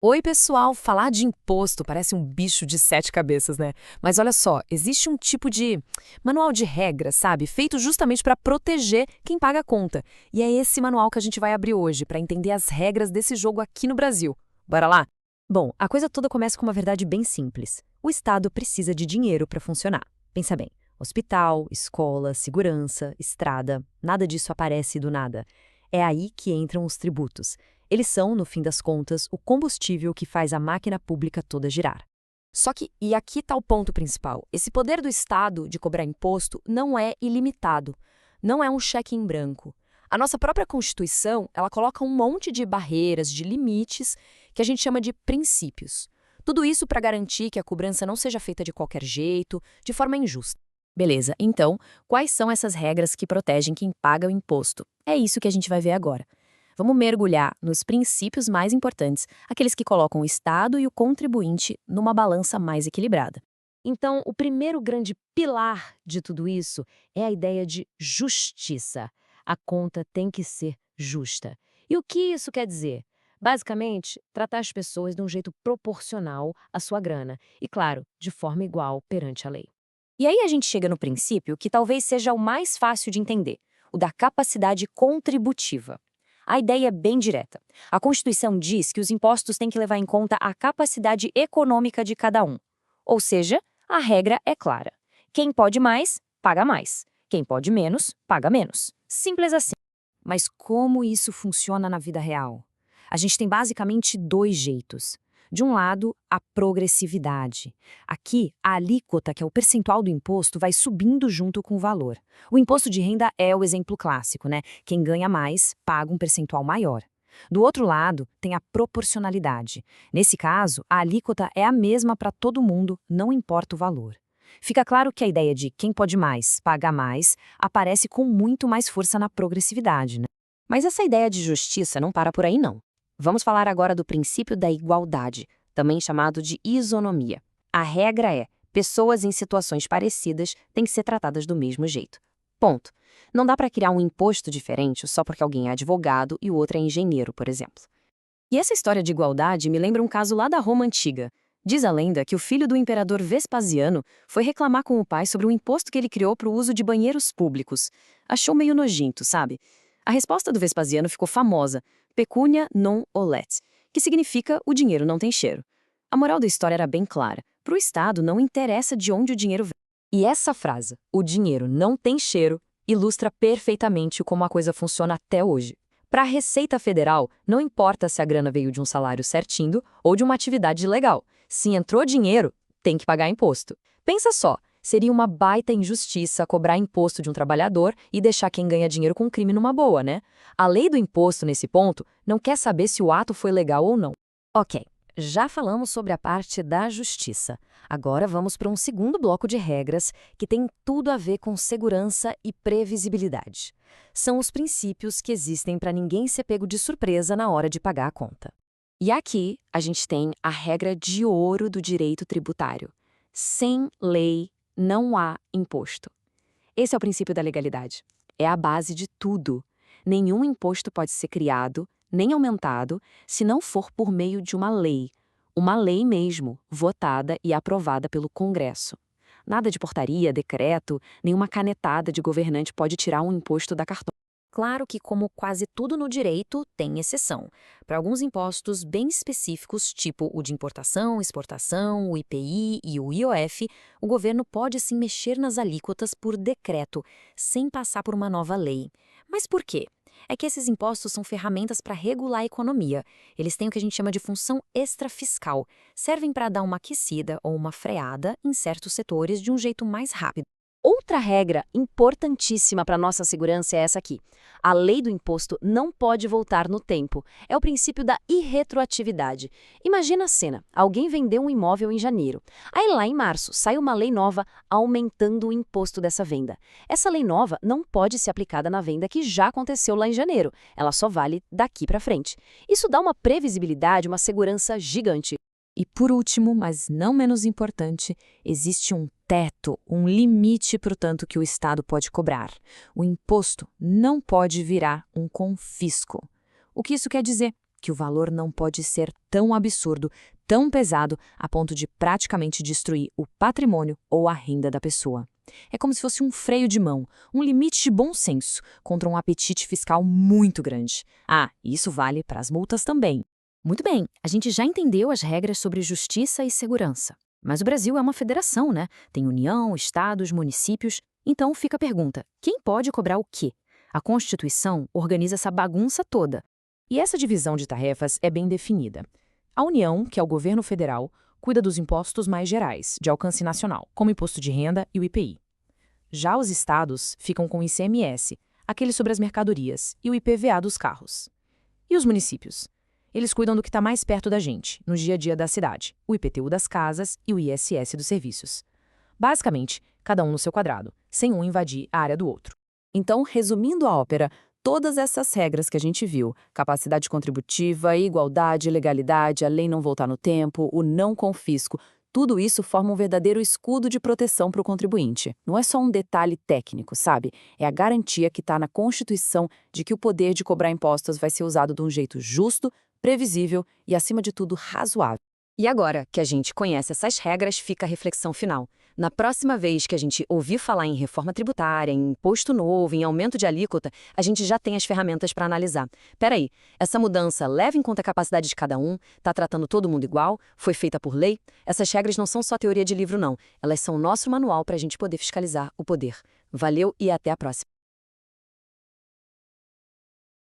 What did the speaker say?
Oi, pessoal! Falar de imposto parece um bicho de sete cabeças, né? Mas olha só, existe um tipo de manual de regras, sabe? Feito justamente para proteger quem paga a conta. E é esse manual que a gente vai abrir hoje para entender as regras desse jogo aqui no Brasil. Bora lá? Bom, a coisa toda começa com uma verdade bem simples. O Estado precisa de dinheiro para funcionar. Pensa bem: hospital, escola, segurança, estrada, nada disso aparece do nada. É aí que entram os tributos. Eles são, no fim das contas, o combustível que faz a máquina pública toda girar. Só que, e aqui está o ponto principal: esse poder do Estado de cobrar imposto não é ilimitado. Não é um cheque em branco. A nossa própria Constituição, ela coloca um monte de barreiras, de limites, que a gente chama de princípios. Tudo isso para garantir que a cobrança não seja feita de qualquer jeito, de forma injusta. Beleza, então, quais são essas regras que protegem quem paga o imposto? É isso que a gente vai ver agora. Vamos mergulhar nos princípios mais importantes, aqueles que colocam o Estado e o contribuinte numa balança mais equilibrada. Então, o primeiro grande pilar de tudo isso é a ideia de justiça. A conta tem que ser justa. E o que isso quer dizer? Basicamente, tratar as pessoas de um jeito proporcional à sua grana e, claro, de forma igual perante a lei. E aí a gente chega no princípio que talvez seja o mais fácil de entender, o da capacidade contributiva. A ideia é bem direta. A Constituição diz que os impostos têm que levar em conta a capacidade econômica de cada um. Ou seja, a regra é clara. Quem pode mais, paga mais. Quem pode menos, paga menos. Simples assim. Mas como isso funciona na vida real? A gente tem basicamente dois jeitos. De um lado, a progressividade. Aqui, a alíquota, que é o percentual do imposto, vai subindo junto com o valor. O imposto de renda é o exemplo clássico, né? Quem ganha mais, paga um percentual maior. Do outro lado, tem a proporcionalidade. Nesse caso, a alíquota é a mesma para todo mundo, não importa o valor. Fica claro que a ideia de quem pode mais, paga mais, aparece com muito mais força na progressividade, né? Mas essa ideia de justiça não para por aí, não. Vamos falar agora do princípio da igualdade, também chamado de isonomia. A regra é: pessoas em situações parecidas têm que ser tratadas do mesmo jeito. Ponto. Não dá para criar um imposto diferente só porque alguém é advogado e o outro é engenheiro, por exemplo. E essa história de igualdade me lembra um caso lá da Roma Antiga. Diz a lenda que o filho do imperador Vespasiano foi reclamar com o pai sobre o imposto que ele criou para o uso de banheiros públicos. Achou meio nojento, sabe? A resposta do Vespasiano ficou famosa: pecunia non olet, que significa o dinheiro não tem cheiro. A moral da história era bem clara: para o Estado não interessa de onde o dinheiro vem. E essa frase, o dinheiro não tem cheiro, ilustra perfeitamente como a coisa funciona até hoje. Para a Receita Federal, não importa se a grana veio de um salário certinho ou de uma atividade legal. Se entrou dinheiro, tem que pagar imposto. Pensa só, seria uma baita injustiça cobrar imposto de um trabalhador e deixar quem ganha dinheiro com crime numa boa, né? A lei do imposto, nesse ponto, não quer saber se o ato foi legal ou não. Ok, já falamos sobre a parte da justiça. Agora vamos para um segundo bloco de regras que tem tudo a ver com segurança e previsibilidade. São os princípios que existem para ninguém ser pego de surpresa na hora de pagar a conta. E aqui a gente tem a regra de ouro do direito tributário. Sem lei, não há imposto. Esse é o princípio da legalidade. É a base de tudo. Nenhum imposto pode ser criado, nem aumentado, se não for por meio de uma lei. Uma lei mesmo, votada e aprovada pelo Congresso. Nada de portaria, decreto, nenhuma canetada de governante pode tirar um imposto da cartola. Claro que, como quase tudo no direito, tem exceção. Para alguns impostos bem específicos, tipo o de importação, exportação, o IPI e o IOF, o governo pode sim mexer nas alíquotas por decreto, sem passar por uma nova lei. Mas por quê? É que esses impostos são ferramentas para regular a economia. Eles têm o que a gente chama de função extrafiscal. Servem para dar uma aquecida ou uma freada em certos setores de um jeito mais rápido. Outra regra importantíssima para nossa segurança é essa aqui. A lei do imposto não pode voltar no tempo. É o princípio da irretroatividade. Imagina a cena: alguém vendeu um imóvel em janeiro. Aí lá em março sai uma lei nova aumentando o imposto dessa venda. Essa lei nova não pode ser aplicada na venda que já aconteceu lá em janeiro. Ela só vale daqui para frente. Isso dá uma previsibilidade, uma segurança gigante. E por último, mas não menos importante, existe um teto, um limite para o tanto que o Estado pode cobrar. O imposto não pode virar um confisco. O que isso quer dizer? que o valor não pode ser tão absurdo, tão pesado, a ponto de praticamente destruir o patrimônio ou a renda da pessoa. É como se fosse um freio de mão, um limite de bom senso contra um apetite fiscal muito grande. Ah, isso vale para as multas também. Muito bem, a gente já entendeu as regras sobre justiça e segurança. Mas o Brasil é uma federação, né? Tem União, estados, municípios. Então fica a pergunta: quem pode cobrar o quê? A Constituição organiza essa bagunça toda. E essa divisão de tarefas é bem definida. A União, que é o governo federal, cuida dos impostos mais gerais, de alcance nacional, como o imposto de renda e o IPI. Já os estados ficam com o ICMS, aquele sobre as mercadorias, e o IPVA dos carros. E os municípios? Eles cuidam do que está mais perto da gente, no dia a dia da cidade, o IPTU das casas e o ISS dos serviços. Basicamente, cada um no seu quadrado, sem um invadir a área do outro. Então, resumindo a ópera, todas essas regras que a gente viu, capacidade contributiva, igualdade, legalidade, a lei não voltar no tempo, o não confisco, tudo isso forma um verdadeiro escudo de proteção para o contribuinte. Não é só um detalhe técnico, sabe? É a garantia que está na Constituição de que o poder de cobrar impostos vai ser usado de um jeito justo, previsível e, acima de tudo, razoável. E agora que a gente conhece essas regras, fica a reflexão final. Na próxima vez que a gente ouvir falar em reforma tributária, em imposto novo, em aumento de alíquota, a gente já tem as ferramentas para analisar. Peraí, essa mudança leva em conta a capacidade de cada um? Está tratando todo mundo igual? Foi feita por lei? Essas regras não são só teoria de livro, não. Elas são o nosso manual para a gente poder fiscalizar o poder. Valeu e até a próxima.